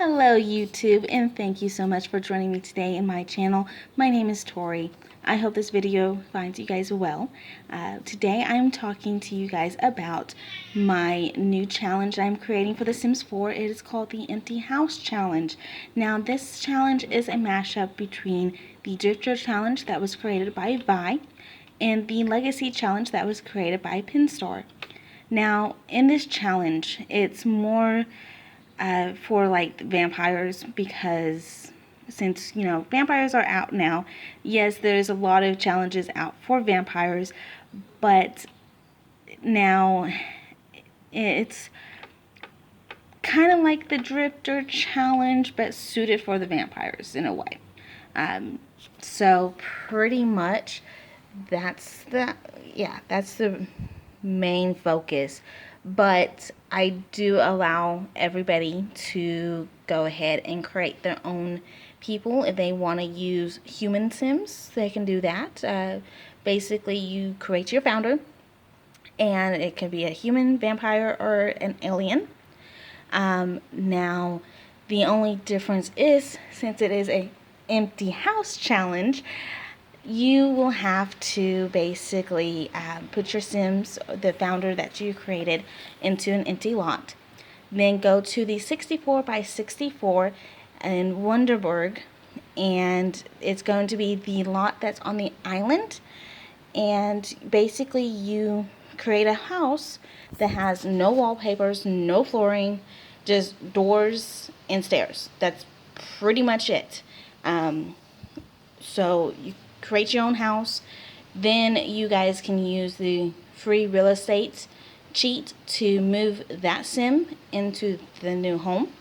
Hello YouTube, and thank you so much for joining me today in my channel. My name is Tori. I hope this video finds you guys well. Today I'm talking to you guys about my new challenge I'm creating for The Sims 4. It is called the Empty House Challenge. Now this challenge is a mashup between the Drifter Challenge that was created by Vi and the Legacy Challenge that was created by Pinstar. Now in this challenge, it's more for like vampires, because since vampires are out now, yes, there's a lot of challenges out for vampires, but now it's kind of like the Drifter Challenge but suited for the vampires in a way. So pretty much that's the main focus, but I do allow everybody to go ahead and create their own people. If they want to use human sims, they can do that. Basically, you create your founder, and it can be a human, vampire, or an alien. Now, the only difference is, since it is a empty house challenge, you will have to basically put your sims, the founder that you created, into an empty lot. Then go to the 64 by 64 in Wonderburg, and it's going to be the lot that's on the island. And basically you create a house that has no wallpapers, no flooring, just doors and stairs. That's pretty much it. So you create your own house. Then you guys can use the free real estate cheat to move that sim into the new home.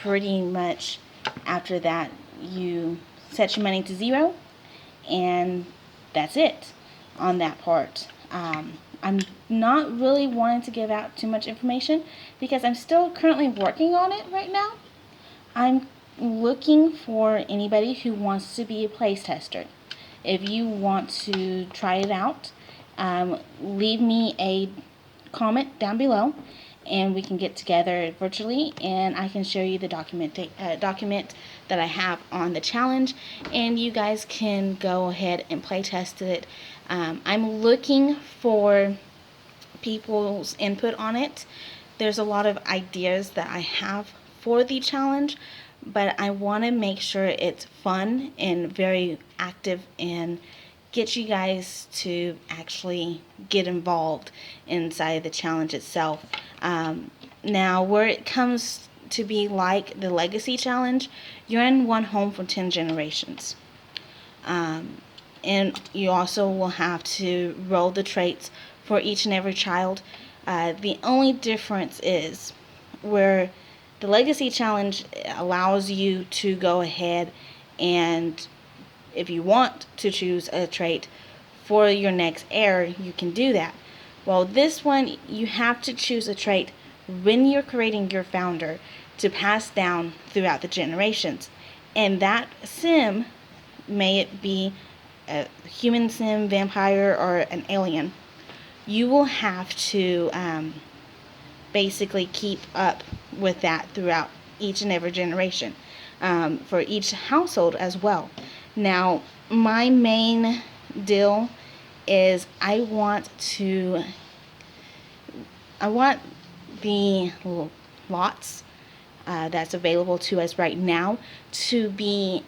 Pretty much after that, you set your money to 0, and that's it on that part. I'm not really wanting to give out too much information because I'm still currently working on it right now. I'm looking for anybody who wants to be a playtester. If you want to try it out, leave me a comment down below, and we can get together virtually, and I can show you the document that I have on the challenge, and you guys can go ahead and play test it. I'm looking for people's input on it. There's a lot of ideas that I have for the challenge, but I want to make sure it's fun and very active and get you guys to actually get involved inside the challenge itself. Now, where it comes to be like the Legacy Challenge, you're in one home for 10 generations. And you also will have to roll the traits for each and every child. The only difference is where the Legacy Challenge allows you to go ahead and, if you want to choose a trait for your next heir, you can do that. Well, this one, you have to choose a trait when you're creating your founder to pass down throughout the generations. And that sim, may it be a human sim, vampire, or an alien, you will have to basically keep up with that throughout each and every generation, for each household as well. Now, my main deal is I want the lots that's available to us right now to be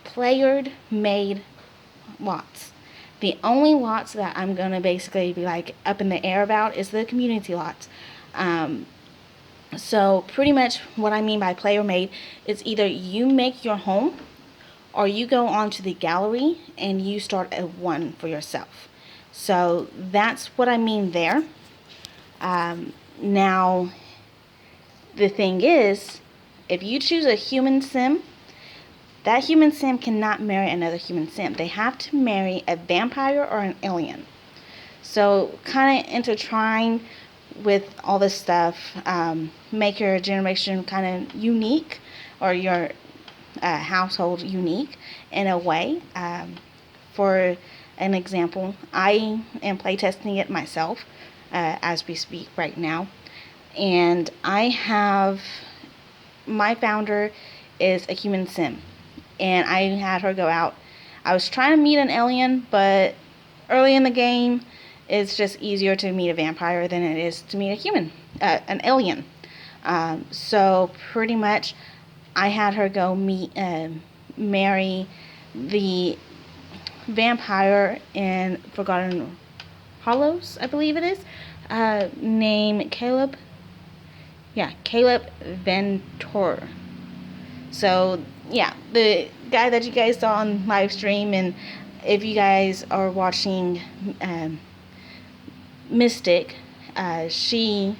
player made lots. The only lots that I'm going to basically be like up in the air about is the community lots. So pretty much what I mean by player made is either you make your home or you go onto the gallery and you start a one for yourself. So that's what I mean there. Now, the thing is, if you choose a human sim, that human sim cannot marry another human sim. They have to marry a vampire or an alien. So kind of intertwine with all this stuff, make your generation kind of unique, or your household unique in a way. For an example, I am playtesting it myself as we speak right now, and I have my founder is a human sim, and I had her go out. I was trying to meet an alien, but early in the game, it's just easier to meet a vampire than it is to meet a human, an alien. So pretty much, I had her go marry the vampire in Forgotten Hollows, I believe it is, named Caleb. Yeah, Caleb Ventura. So yeah, the guy that you guys saw on live stream, and if you guys are watching Mystic, she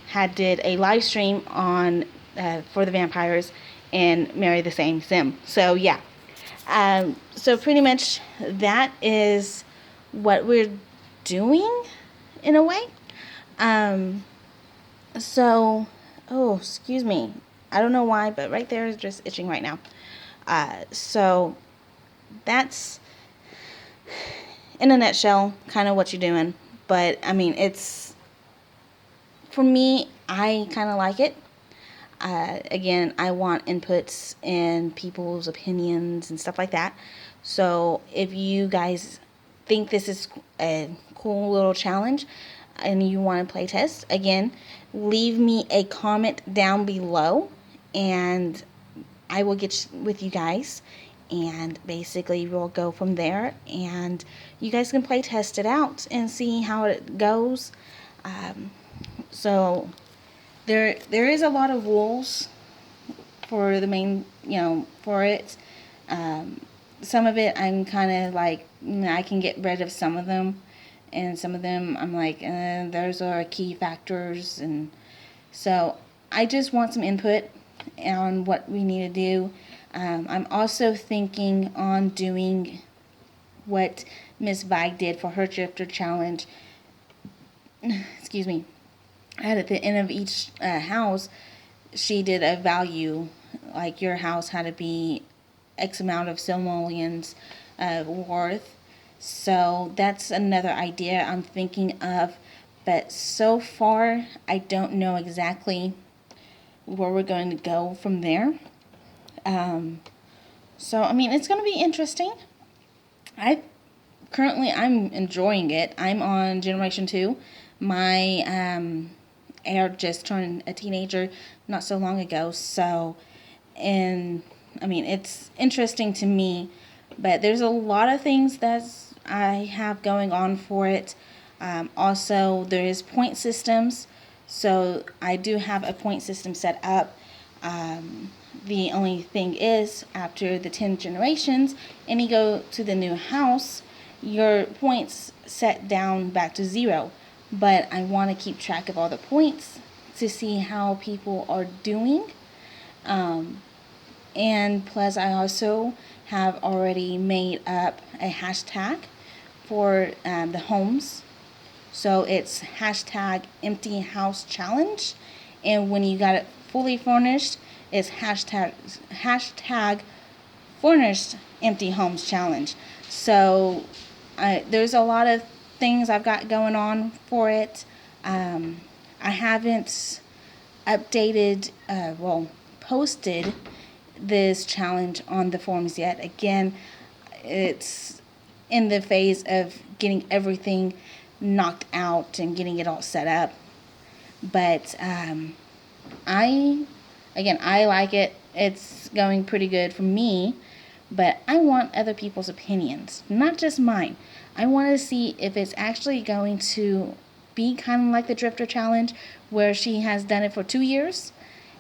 had did a live stream on for the vampires and marry the same sim. So yeah, so pretty much that is what we're doing in a way. Um, so, oh, excuse me. I don't know why, but right there is just itching right now. So that's in a nutshell kind of what you're doing. But I mean, it's for me, I kind of like it. Again, I want inputs and people's opinions and stuff like that. So if you guys think this is a cool little challenge and you want to play test, again, leave me a comment down below and I will get with you guys, and basically we'll go from there, and you guys can play test it out and see how it goes. So there is a lot of rules for the main, for it. Some of it I'm kind of like, I can get rid of some of them, and some of them I'm like, those are key factors, and so I just want some input on what we need to do. I'm also thinking on doing what Miss Vig did for her Drifter Challenge. Excuse me. At the end of each house, she did a value, like your house had to be X amount of simoleons worth. So that's another idea I'm thinking of. But so far, I don't know exactly where we're going to go from there. So I mean, it's going to be interesting. I'm enjoying it. I'm on Generation 2. My heir just turned a teenager not so long ago. So, and I mean, it's interesting to me, but there's a lot of things that I have going on for it. Also, there is point systems. So I do have a point system set up. The only thing is, after the 10 generations, and you go to the new house, your points set down back to 0. But I want to keep track of all the points to see how people are doing. And plus, I also have already made up a hashtag for the homes. So it's hashtag empty house challenge. And when you got it fully furnished, it's hashtag furnished empty homes challenge. So there's a lot of things I've got going on for it. I haven't updated, posted this challenge on the forums yet. Again, it's in the phase of getting everything knocked out and getting it all set up. But I like it. It's going pretty good for me, but I want other people's opinions, not just mine. I want to see if it's actually going to be kind of like the Drifter Challenge, where she has done it for 2 years,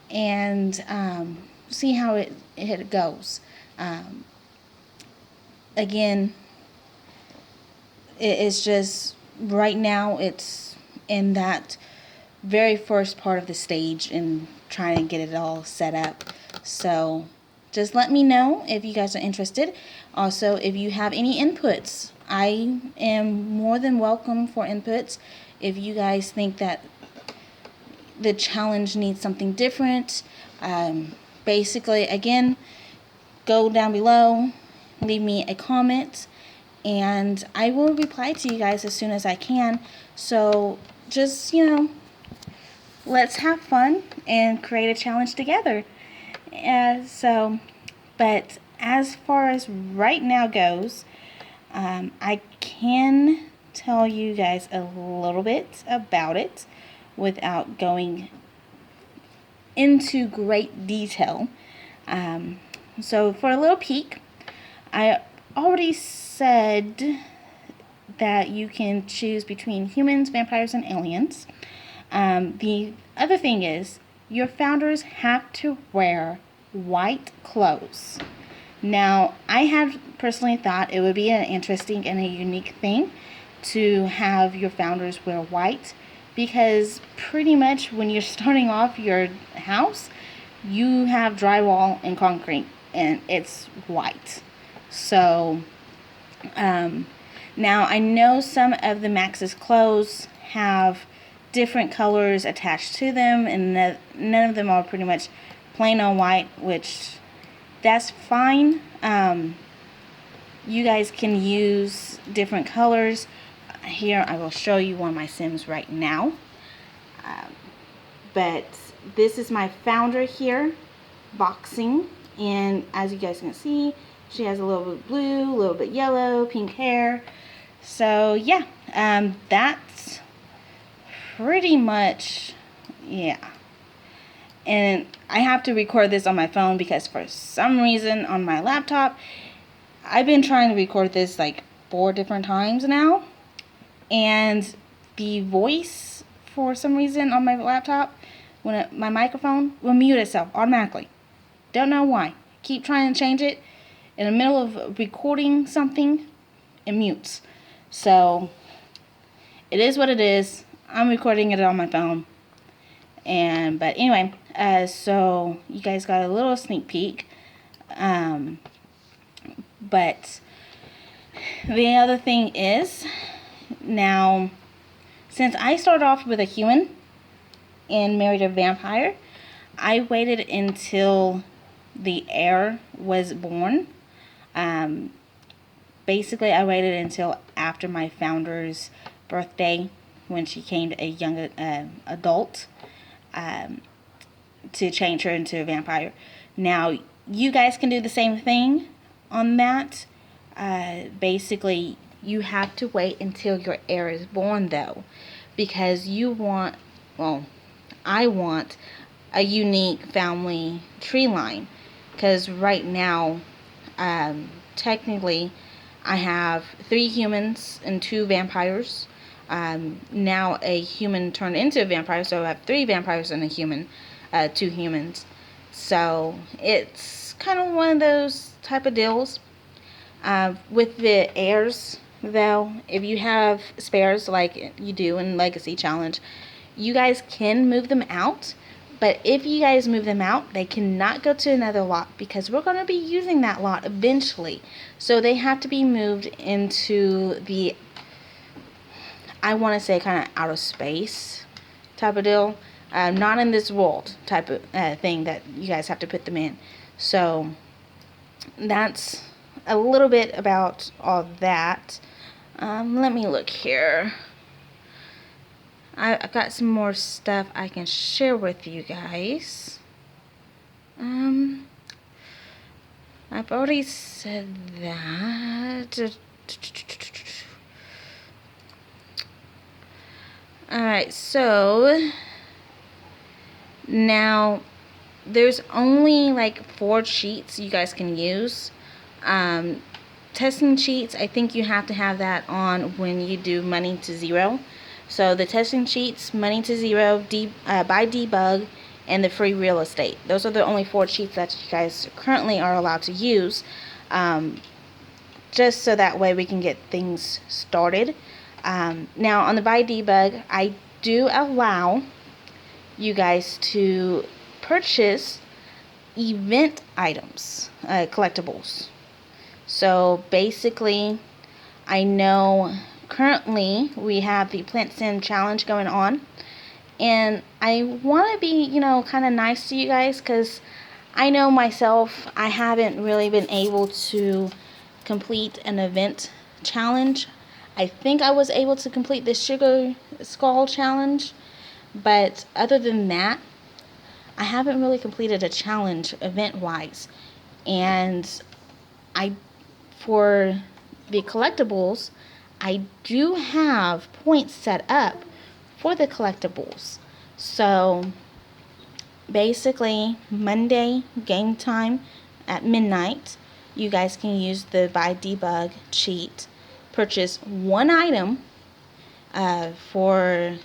and see how it goes. Again, it's just right now it's in that very first part of the stage and trying to get it all set up. So just let me know if you guys are interested. Also, if you have any inputs, I am more than welcome for inputs. If you guys think that the challenge needs something different, basically, again, go down below, leave me a comment, and I will reply to you guys as soon as I can. So just, let's have fun and create a challenge together. But as far as right now goes, I can tell you guys a little bit about it without going into great detail. So for a little peek, I already said that you can choose between humans, vampires, and aliens. The other thing is, your founders have to wear white clothes. Now, I have personally thought it would be an interesting and a unique thing to have your founders wear white, because pretty much when you're starting off your house, you have drywall and concrete and it's white. So, now I know some of the Max's clothes have different colors attached to them, and none of them are pretty much plain on white, which that's fine. You guys can use different colors. Here I will show you one of my Sims right now. But this is my founder here, boxing, and as you guys can see, she has a little bit blue, a little bit yellow, pink hair. So yeah, that's pretty much, yeah. And I have to record this on my phone because for some reason on my laptop, I've been trying to record this like 4 different times now, and the voice for some reason on my laptop, my microphone will mute itself automatically. Don't know why. Keep trying to change it. In the middle of recording something, it mutes. So it is what it is. I'm recording it on my phone. But anyway, so you guys got a little sneak peek. But the other thing is, now, since I started off with a human and married a vampire, I waited until the heir was born. Basically, I waited until after my founder's birthday, when she came to a young adult, to change her into a vampire. Now, you guys can do the same thing on that. Basically, you have to wait until your heir is born, though, because you want, well, I want a unique family tree line, because right now, technically, I have 3 humans and 2 vampires. Now a human turned into a vampire, so I have 3 vampires and a human, 2 humans. So it's kind of one of those type of deals. With the heirs, though, if you have spares like you do in Legacy Challenge, you guys can move them out. But if you guys move them out, they cannot go to another lot, because we're going to be using that lot eventually. So they have to be moved into the, I want to say, kind of outer space type of deal. Not in this world type of thing that you guys have to put them in. So that's a little bit about all that. Let me look here. I've got some more stuff I can share with you guys. I've already said that. Alright, so now there's only like 4 cheats you guys can use. Testing cheats, I think you have to have that on when you do money to 0. So the testing cheats, money to 0, buy debug, and the free real estate. Those are the only 4 cheats that you guys currently are allowed to use. Just so that way we can get things started. Now on the buy debug, I do allow you guys to purchase event items, collectibles. So basically, I know currently we have the Plant Sim Challenge going on, and I want to be, kind of nice to you guys, because I know myself, I haven't really been able to complete an event challenge. I think I was able to complete the Sugar Skull Challenge, But other than that, I haven't really completed a challenge event-wise. And I, for the collectibles, I do have points set up for the collectibles. So basically, Monday game time at midnight, you guys can use the buy debug cheat, purchase one item for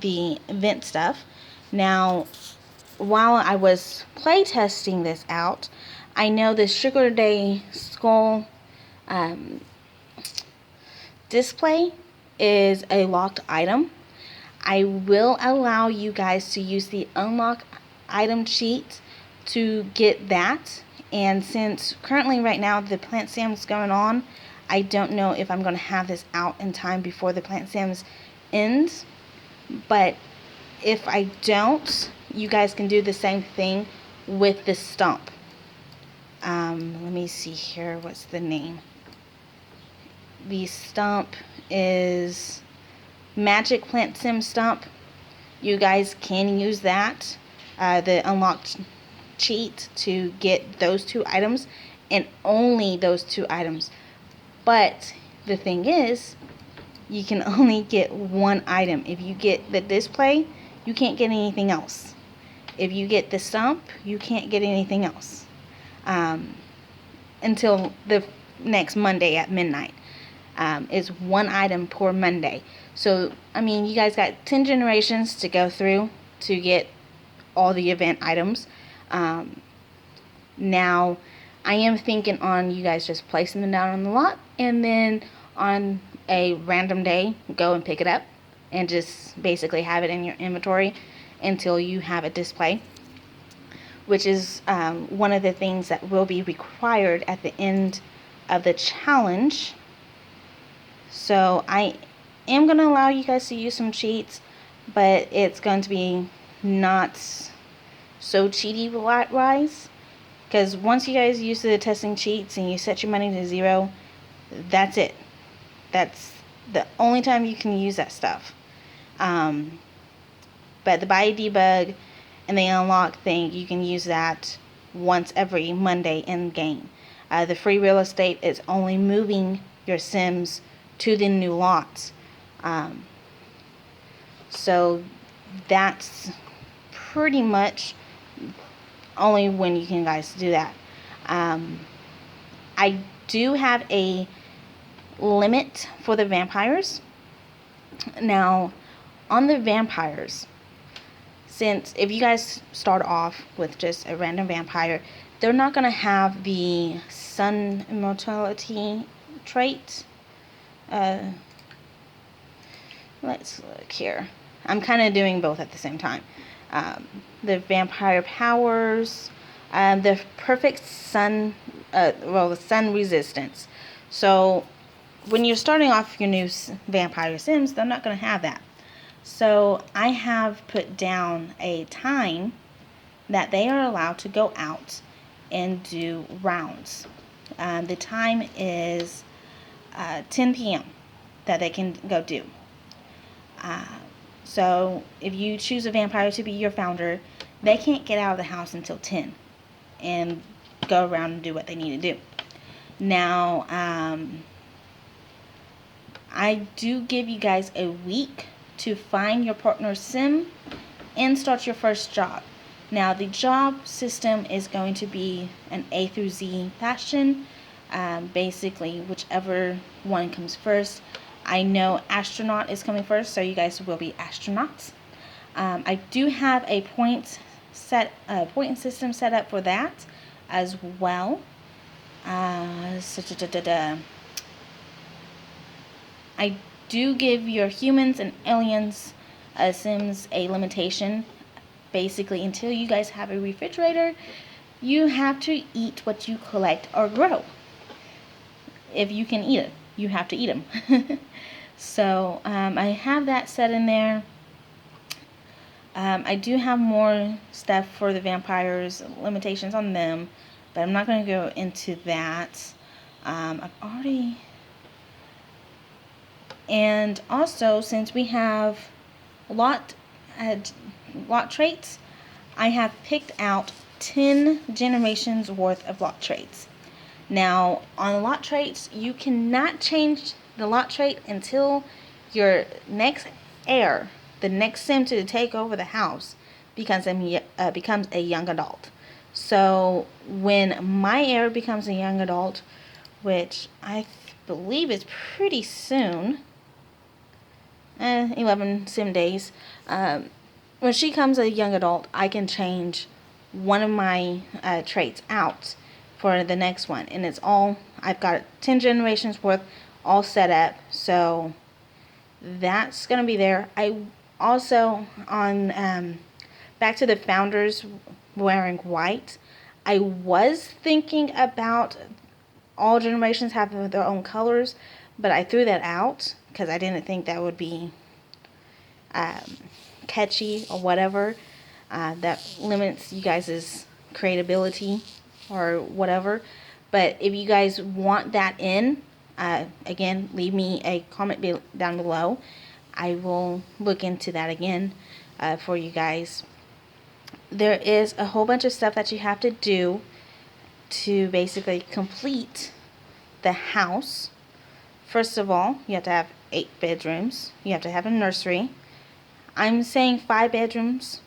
the event stuff. Now, while I was playtesting this out, I know the Sugar Day Skull display is a locked item. I will allow you guys to use the unlock item cheat to get that. And since currently right now the Plant Sims going on, I don't know if I'm going to have this out in time before the Plant Sims ends. But if I don't, you guys can do the same thing with the stump. Let me see here. What's the name? The stump is Magic Plant Sim Stump. You guys can use that, the unlocked cheat, to get those two items, and only those two items. But the thing is, you can only get one item. If you get the display, you can't get anything else. If you get the stump, you can't get anything else until the next Monday at midnight. Is one item per Monday. So, I mean, you guys got 10 generations to go through to get all the event items. Now, I am thinking on you guys just placing them down on the lot, and then on a random day, go and pick it up and just basically have it in your inventory until you have a display, which is one of the things that will be required at the end of the challenge. So I am going to allow you guys to use some cheats, but it's going to be not so cheaty wise, because once you guys use the testing cheats and you set your money to 0, that's it. That's the only time you can use that stuff. But the buy debug and the unlock thing, you can use that once every Monday in game. The free real estate is only moving your Sims to the new lots. So that's pretty much only when you can guys do that. I do have a limit for the vampires. Now, on the vampires, since if you guys start off with just a random vampire, they're not going to have the sun immortality trait. Let's look here. I'm kind of doing both at the same time. The vampire powers, the perfect sun, the sun resistance. So when you're starting off your new vampire Sims, they're not going to have that. So I have put down a time that they are allowed to go out and do rounds. The time is 10 p.m. that they can go do. So if you choose a vampire to be your founder, they can't get out of the house until 10 and go around and do what they need to do. Now, I do give you guys a week to find your partner Sim and start your first job. Now, the job system is going to be an A through Z fashion. Basically, whichever one comes first. I know astronaut is coming first, so you guys will be astronauts. I do have a point system set up for that as well. I do give your humans and aliens Sims a limitation. Basically, until you guys have a refrigerator, you have to eat what you collect or grow. If you can eat it, you have to eat them. So I have that set in there. I do have more stuff for the vampires, limitations on them, but I'm not going to go into that. I've already... And also, since we have a lot lot traits, I have picked out 10 generations worth of lot traits. Now, on lot traits, you cannot change the lot trait until your next heir, the next sim to take over the house, becomes a young adult. So when my heir becomes a young adult, which I believe is pretty soon, 11 sim days, when she comes a young adult, I can change one of my traits out for the next one. And it's all, I've got 10 generations worth all set up. So that's going to be there. I also, on back to the founders wearing white, I was thinking about all generations having their own colors, but I threw that out because I didn't think that would be catchy or whatever. That limits you guys' creativity or whatever. But if you guys want that in, again, leave me a comment down below. I will look into that again for you guys. There is a whole bunch of stuff that you have to do to basically complete the house. First of all, you have to have 8 bedrooms. You have to have a nursery. I'm saying 5 bedrooms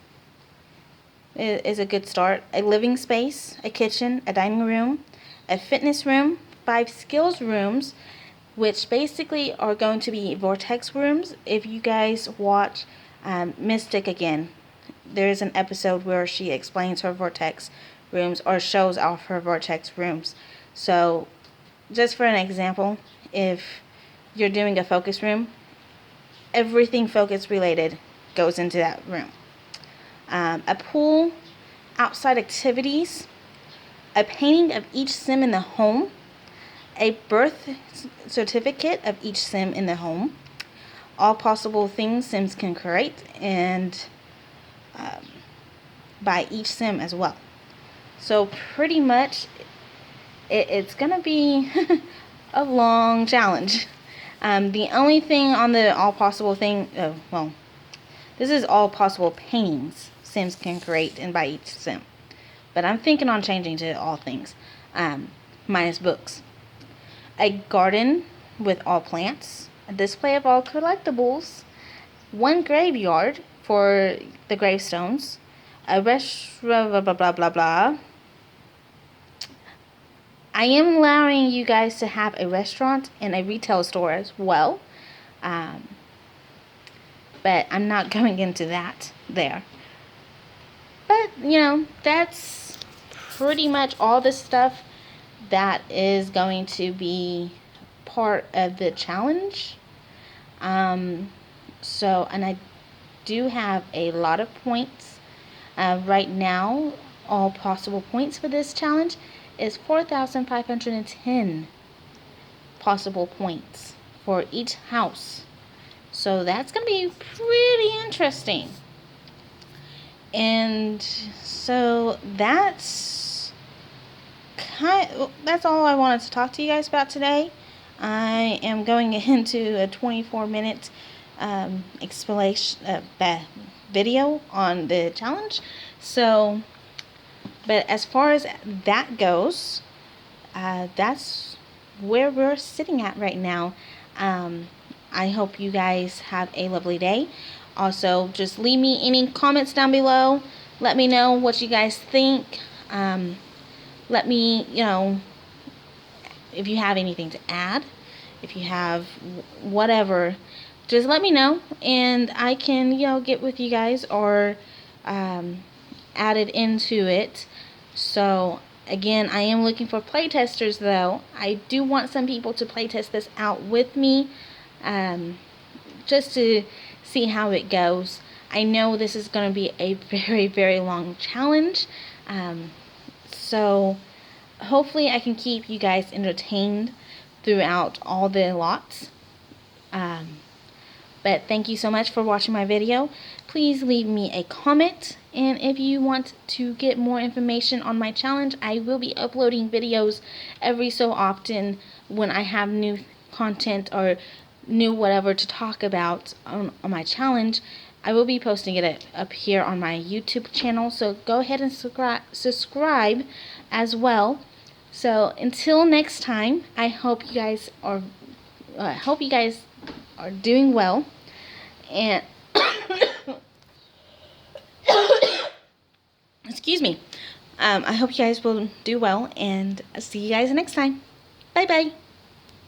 is a good start. A living space, a kitchen, a dining room, a fitness room, 5 skills rooms, which basically are going to be vortex rooms. If you guys watch Mystic again, there is an episode where she explains her vortex rooms or shows off her vortex rooms. So just for an example, if you're doing a focus room, everything focus related goes into that room. A pool, outside activities, a painting of each sim in the home, a birth certificate of each sim in the home, all possible things sims can create, and by each sim as well. So pretty much it's gonna be a long challenge. The only thing on the all possible thing, this is all possible paintings sims can create and by each sim, but I'm thinking on changing to all things, minus books. A garden with all plants, a display of all collectibles, 1 graveyard for the gravestones, a restaurant, blah blah blah blah blah. I am allowing you guys to have a restaurant and a retail store as well, but I'm not going into that there. But that's pretty much all the stuff that is going to be part of the challenge. So, and I do have a lot of points right now. All possible points for this challenge is 4,510 possible points for each house. So that's going to be pretty interesting. And so that's all I wanted to talk to you guys about today. I am going into a 24-minute explanation video on the challenge. So, but as far as that goes, that's where we're sitting at right now. I hope you guys have a lovely day. Also, just leave me any comments down below. Let me know what you guys think. Let me, if you have anything to add, if you have whatever, just let me know, and I can, get with you guys or add it into it. So, again, I am looking for playtesters, though. I do want some people to playtest this out with me, just to see how it goes. I know this is going to be a very, very long challenge, so hopefully I can keep you guys entertained throughout all the lots. But thank you so much for watching my video. Please leave me a comment, and if you want to get more information on my challenge, I will be uploading videos every so often when I have new content or new whatever to talk about on my challenge. I will be posting it up here on my YouTube channel, so go ahead and subscribe as well. So until next time, I hope you guys are doing well, and excuse me. I hope you guys will do well, and I'll see you guys next time. Bye bye.